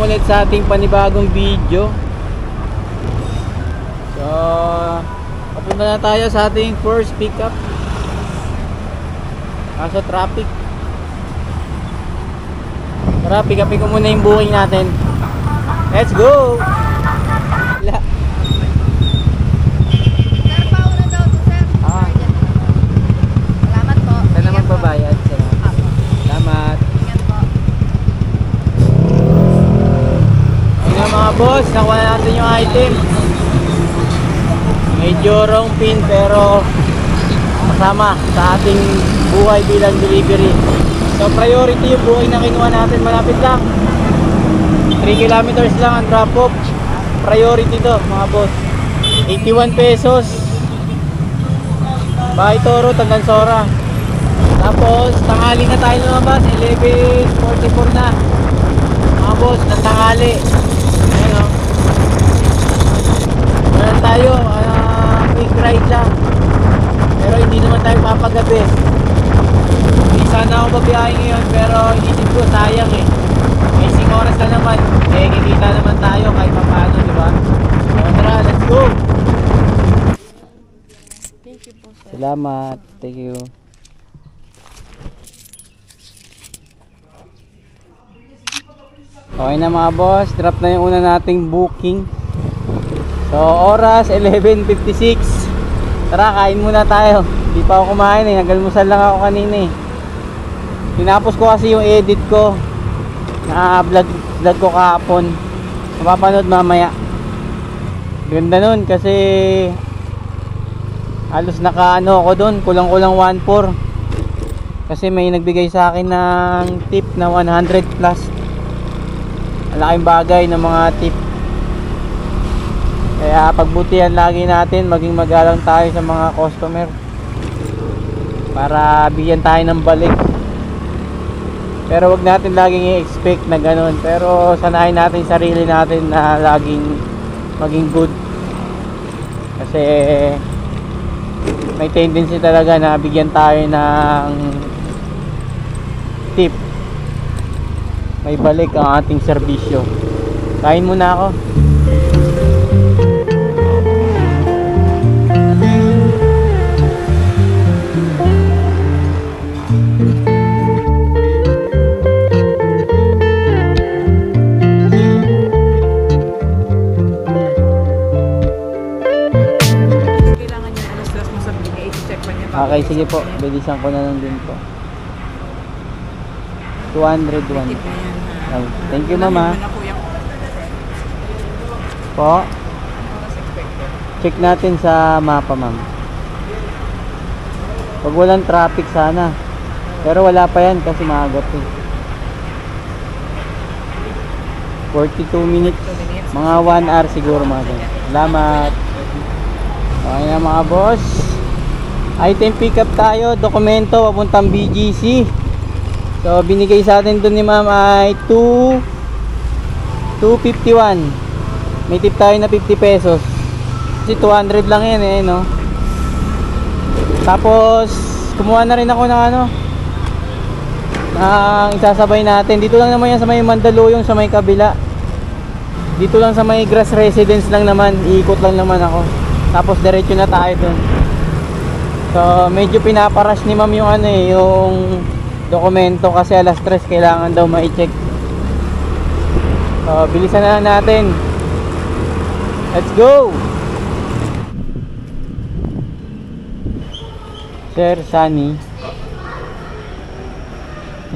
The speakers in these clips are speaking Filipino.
ulit sa ating panibagong video. So, papunta na tayo sa ating first pickup. Kaso traffic. Tara, pick-upin ko muna yung booking natin. Let's go! Wala. Sir, pauna daw to, sir. Salamat po. Saan na magbabayad? Salamat. Ingat po. Ayun mga boss, nakuha natin yung item. Medyo wrong pin pero kasama sa ating buhay bilang delivery. So priority yung buhay na kinuha natin, malapit lang. 3 kilometers lang ang drop off. Priority to mga boss. 81 pesos. Bahay Toro, Tandansora. Tapos tanghali na tayo lumabas, 11:44 na. Mga boss, ng tanghali. Ayan o. Meron tayo, quick ride lang. Pero hindi naman tayo papagabi. Hindi sana ako babiyahe ngayon, pero inisip ko sayang eh. May 5 oras na naman. Eh, kikita naman tayo kahit pa paano, di ba? So, tara, let's go! Thank you po, sir. Salamat. Thank you. Okay na mga boss, drop na yung una nating booking. So oras 11:56. Tara, kain muna tayo. Hindi pa ako kumain eh, nagalmusal lang ako kanina eh. Tinapos ko kasi yung edit ko na vlog ko kahapon. Mapapanood mamaya. Ganda nun kasi halos nakaano ako doon, kulang-kulang 1.4. Kasi may nagbigay sa akin ng tip na 100 plus. Malaking bagay ng mga tip. Kaya pagbutihan lagi natin, maging magalang tayo sa mga customer para bigyan tayo ng balik. Pero wag natin laging i-expect na ganun. Pero sanayin natin sarili natin na laging maging good. Kasi may tendency talaga na bigyan tayo ng tip. May balik ang ating serbisyo. Kain muna ako. Okay, sige po. Bilisan ko na lang din po. 201. Thank you, mama. Po. Check natin sa mapa, ma'am. Pag walang traffic sana. Pero wala pa yan kasi maaga po. 42 minutes. Mga 1 hour siguro mga ganyan. Salamat. Okay na mga boss. Item pick up tayo, dokumento papuntang BGC. So binigay sa atin dun ni ma'am ay 251. May tip tayo na 50 pesos. Kasi 200 lang yan eh, no. Tapos kumuha na rin ako ng ng isasabay natin. Dito lang naman yan sa may Mandaluyong, sa may kabila. Dito lang sa may Grass Residence lang naman. Iikot lang naman ako. Tapos diretso na tayo dun. So medyo pinaparush ni ma'am yung yung dokumento kasi alas 3 kailangan daw ma-check. So bilisan na lang natin. Let's go. Sir Sunny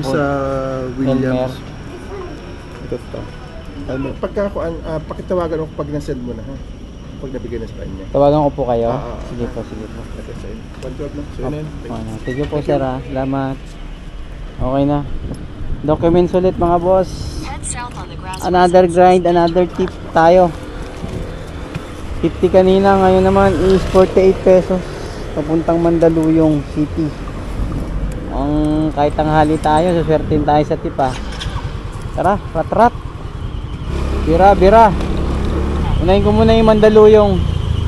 sa Williams. Elmer. Ito to. Pakitawagan ako pag nasend mo na ha. Pag nabigay na sa kanya. Tawagan ko po kayo. Sige po, sige po. 112 na. So yun. Sige po sir ha. Salamat. Okay na. Documents ulit mga boss. Another grind, another tip tayo. 50 kanina, ngayon naman is 48 pesos. Papuntang Mandaluyong City. Kahit tanghali tayo, suswertin tayo sa tip ha. Tara, rat-rat. Bira. Unahin ko muna yung Mandaluyong.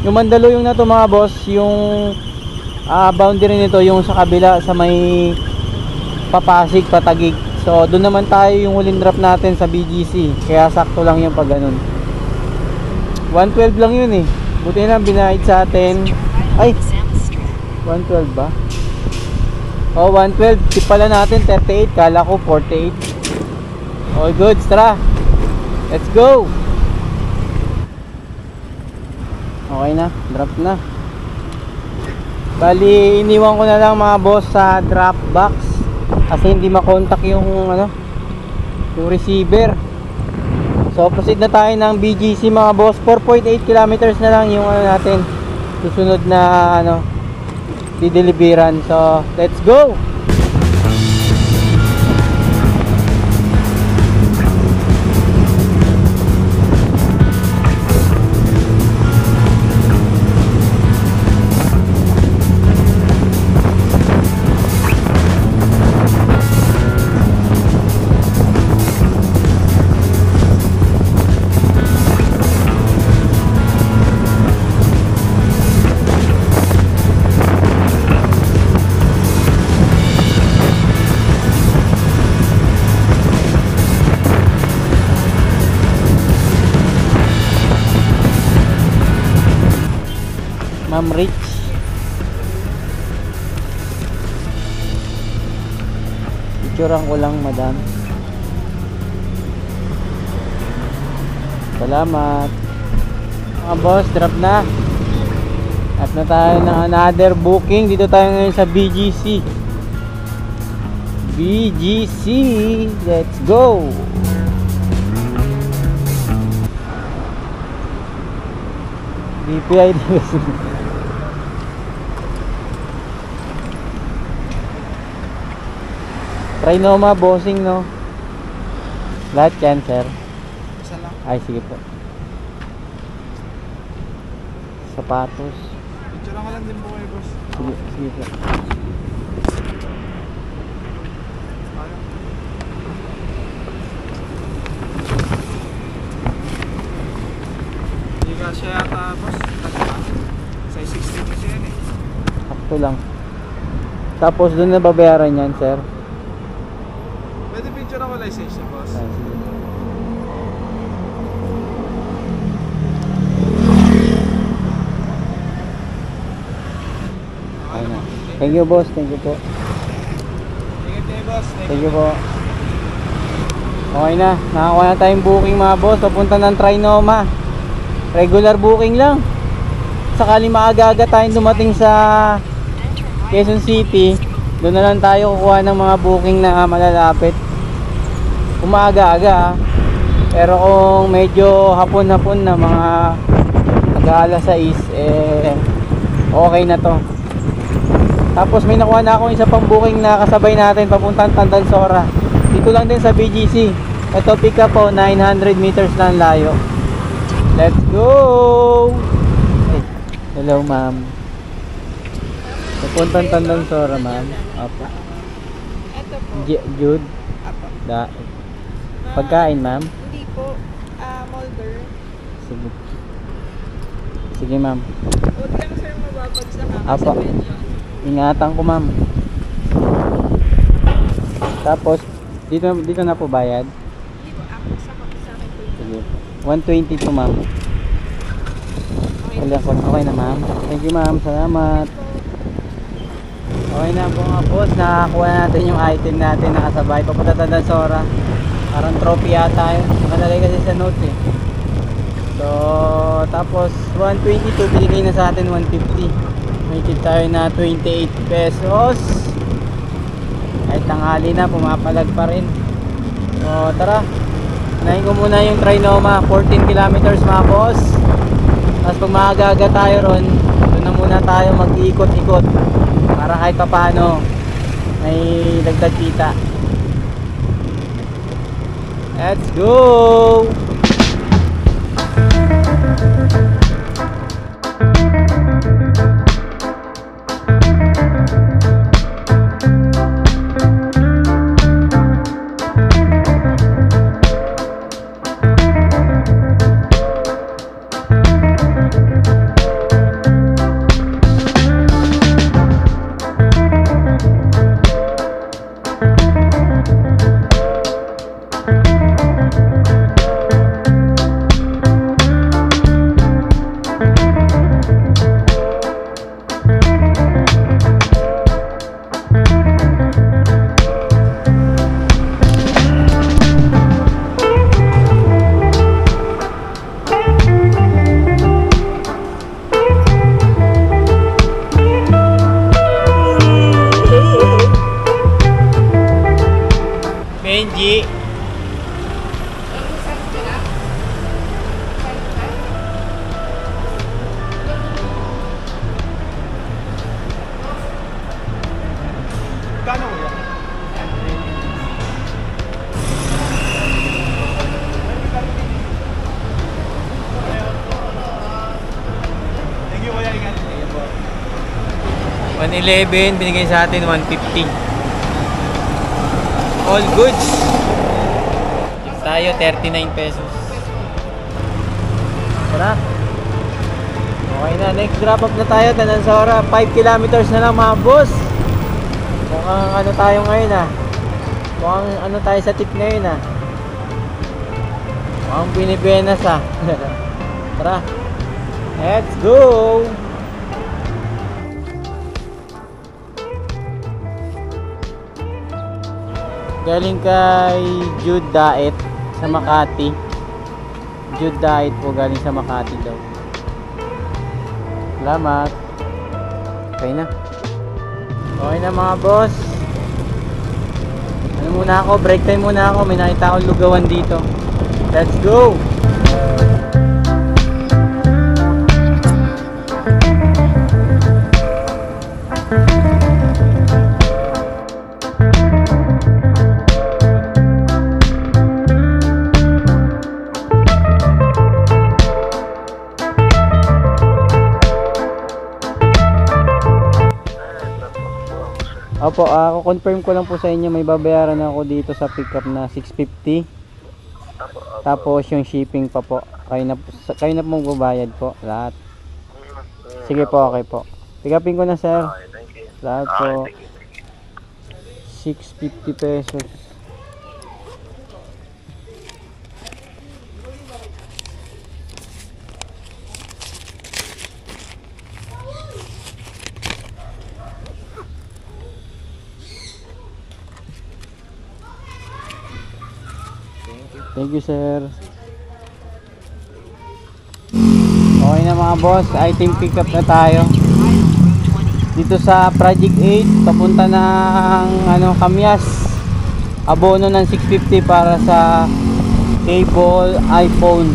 Yung Mandaluyong na to mga boss, yung boundary nito yung sa kabila sa may Papasig, Patagig So doon naman tayo yung huling drop natin sa BGC. Kaya sakto lang yung pag ganun. 112 lang yun eh. Buti na binayad sa atin. Ay, 112 ba? Oh, 112. Tip pala natin 38. Kala ko 48. Okay, good. Tara. Let's go. Okay na. Drop na. Bali, iniwan ko na lang mga boss sa drop box. Kasi hindi makontak yung yung receiver. So proceed na tayo ng BGC mga boss. 4.8 kilometers na lang yung natin susunod na dideliveran. So let's go. Ma'am Rich. Picturean ko lang, madam. Salamat. Mga boss, drop na. At na tayo ng another booking. Dito tayo ngayon sa BGC. BGC. Let's go. DPI Trinoma, bossing, no? Lahat yan, sir. Isa lang. Ay, sige po. Sapatos. Picture lang lang din po kayo, boss. Sige, sige po. Hindi ka siya yata, boss. Size 16 kasi yan eh. Sakto lang. Tapos doon na babayaran yan, sir. Pwede picture ako license niya, boss. Ay, sige. Ay na. Thank you, boss. Thank you po. Ingat kayo, boss. Thank you po. Okay na. Nakakuha na tayong booking mga boss. Papunta ng Trinoma. Regular booking lang. Sakali maaga-aga tayong dumating sa Quezon City, doon na lang tayo kukuha ng mga booking na malalapit. Kung maaga-aga, pero kung medyo hapon-hapon na mga mag-aalas 6, okay na to. Tapos may nakuha na akong isa pang booking na kasabay natin papuntang Tandansora. Dito lang din sa BGC. Ito pick up po, 900 meters lang layo. Let's go! Hey, hello ma'am. Papuntang Tandansora ma'am. Apo. Ito po. Jude. Apo. Pagkain ma'am. Hindi po. Molder. Sige. Sige ma'am. Huwag lang sir mababagsak ako Apo. sa medyo. Ingatan ko ma'am. Tapos dito na po bayad. Hindi po. Ako sa akin po. Sige. 120 to ma'am. Okay na ma'am. Thank you ma'am. Salamat. Okay na po mga boss. Nakakuha natin yung item natin nakasabay. Papunta Tandansora. Parang trophy yata yun. Malagay kasi sa notes eh. So tapos 122 binigay na sa atin 150. May tip tayo na 28 pesos. Kahit tanghali na pumapalag pa rin. So tara. Unahin ko muna yung Trinoma. 14 kilometers mga boss. Tapos pag maaga-aga tayo ron, doon na muna tayo mag-iikot-ikot para kahit pa paano may dagdag kita. Let's go! 111, binigay sa atin 150. All goods. Tayo 39 pesos. Tara. Okay na, next drop off na tayo, Danansora. 5 kilometers na lang mga boss. Mukhang ano tayo ngayon ah. Mukhang ano tayo sa tip ngayon ah. Mukhang Pinipinas ah. Tara. Let's go! Galing kay Jude Daet sa Makati. Jude Daet po, galing sa Makati daw. Salamat. Okay na. Okay na mga boss. Ano muna ako, break time muna ako. May nakita akong lugawan dito. Let's go! Opo, confirm ko lang po sa inyo, may babayaran ako dito sa pickup na 650. Tapos yung shipping pa po. Kayo na pong babayad po lahat. Sige po, okay po. Pick upin ko na, sir. Lahat po. 650 pesos. Thank you, sir. Okay na mga boss, item pick up na tayo. Dito sa Project 8, papunta ng Kamyas. Abono ng 650 para sa cable, iPhone.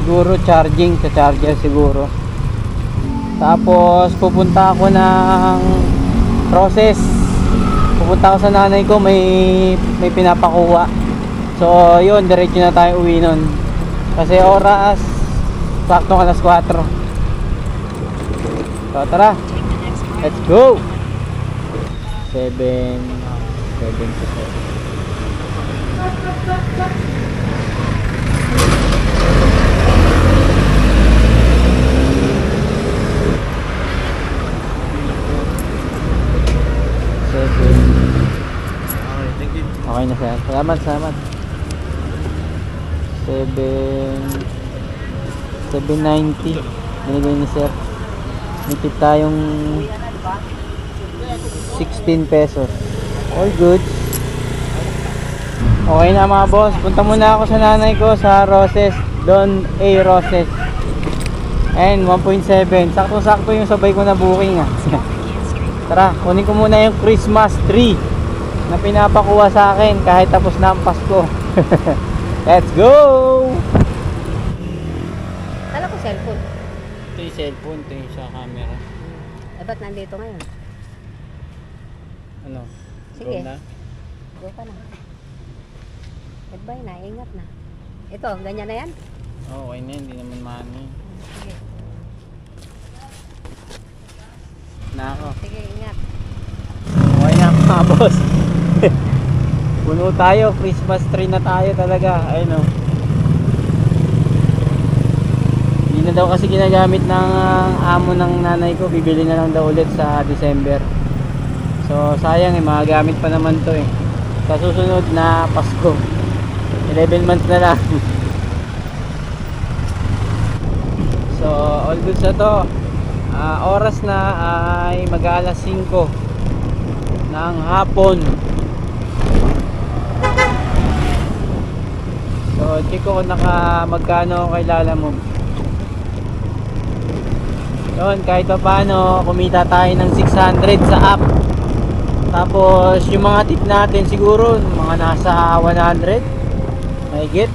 Siguro charging, sa charger siguro. Tapos pupunta ako ng process. Pupunta ako sa nanay ko, may pinapakuha. So yun, diretso na tayo uwi nun. Kasi oras saktong alas 4. So tara, let's go. 7 to 7. Thank you. Okay na, sir. Salamat. 790 binigay ni sir. Nitip tayong 16 pesos. All goods. Okay na mga boss, punta muna ako sa nanay ko sa Roses, Don A. Roses. And 1.7, sakto-sakto yung sabay ko na booking ah. Tara, kunin ko muna yung Christmas tree na pinapakuha sa akin kahit tapos na ang Pasko. Let's go! Kala ko cellphone. Ito yung cellphone, ito yung sa camera. Eh, ba't nandito ngayon? Ano? Sige. Go na? Go ka na. Goodbye na, ingat na. Ito, ganyan na yan? Oh, okay na, hindi naman mani. Sige. Na ako. Sige, ingat. Okay na mga boss. Puno tayo, Christmas tree na tayo talaga. Ayun o. Hindi na daw kasi ginagamit ng amo ng nanay ko. Bibili na lang daw ulit sa December. So sayang eh, magagamit pa naman to eh. Sa susunod na Pasko, 11 months na lang. So all good sa to. Oras na ay mag-aalas 5 ng hapon. So check ko kung magkano kay Lalamove. Yun, kahit pa paano kumita tayo ng 600 sa app. Tapos yung mga tip natin siguro mga nasa 100 mahigit.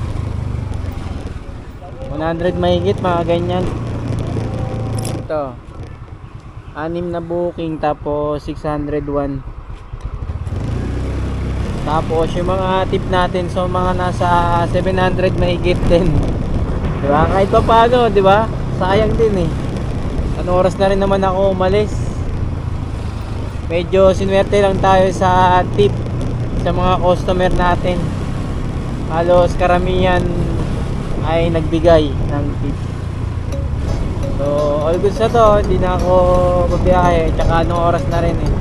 100 mahigit, mga ganyan. Ito 6 na booking, tapos 601. Tapos yung mga tip natin, so mga nasa 700 mahigit din. Diba? Kahit pa paano, diba? Sayang din eh. Ano oras na rin naman ako umalis. medyo sinwerte lang tayo sa tip sa mga customer natin. Halos karamihan ay nagbigay ng tip. So all goods na to, hindi na ako babiyahe. Tsaka anong oras na rin eh.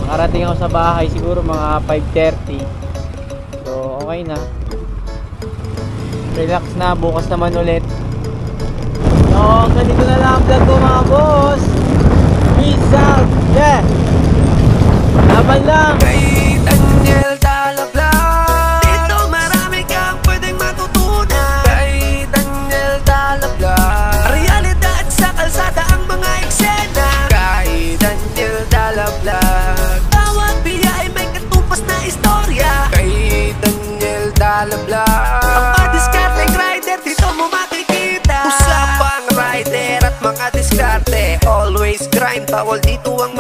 Makarating ako sa bahay siguro mga 5:30. So okay na. Relax na, bukas naman ulit. So ganito na lang ang vlog ko mga boss. Peace out. Yeah. Laban lang. Kay Daniel Talablag, dito marami kang pwedeng matutunan. Kay Daniel Talablag, realidad sa kalsada ang mga eksena. Kay Daniel Talablag, bawat biya ay may katupas na istorya. Kay Daniel Talablag, ang madiskardeng rider dito mo makikita. Usapang rider at mga diskarte, always grind, bawal dito ang